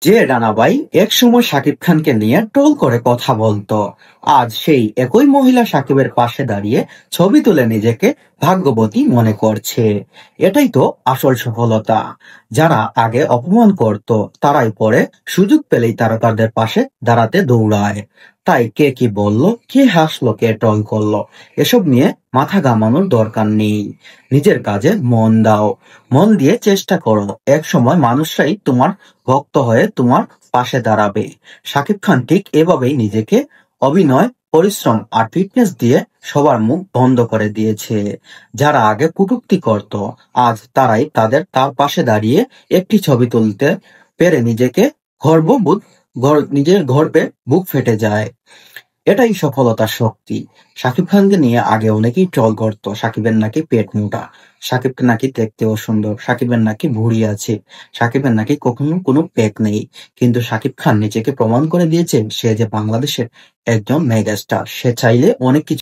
যে রানা ভাই একসময় শাকিব খানকে নিয়ে ট্রোল করে কথা বলতো, আজ সেই একই মহিলা শাকিবের পাশে দাঁড়িয়ে ছবি তুলে নিজেকে ভাগ্যবতী মনে করছে। এটাই তো আসল সফলতা। যারা আগে অপমান করত তারাই পরে সুযোগ পেলেই তারকাদের পাশে দাঁড়াতে দৌড়ায়। তাই কে কি বলল, কে হাসলো, কে ট্রল করলো, এসব নিয়ে মাথা ঘামানোর দরকার নেই। নিজের কাজে মন দাও, মন দিয়ে চেষ্টা করো, এক সময় মানুষরাই তোমার ভক্ত হয়ে তোমার পাশে দাঁড়াবে। শাকিব খান ঠিক এভাবেই নিজেকে অভিনয়, পরিশ্রম আর ফিটনেস দিয়ে সবার মুখ বন্ধ করে দিয়েছে। যারা আগে কটূক্তি করত, আজ তারাই তার পাশে দাঁড়িয়ে একটি ছবি তুলতে পেরে নিজেকে গর্ববোধ নিজের গর্বে বুক ফেটে যায়। এটাই সফলতার শক্তি। শাকিব খানকে নিয়ে আগে অনেকেই ট্রল করত, সাকিবের নাকি পেট মোটা, সাকিবকে নাকি দেখতেও সুন্দর, সাকিবের নাকি ভুঁড়ি আছে, সাকিবের নাকি কখনো কোনো পেক নেই। কিন্তু শাকিব খান নিজেকে প্রমাণ করে দিয়েছে সে যে বাংলাদেশের একজন মেগাস্টার। সে চাইলে অনেক কিছু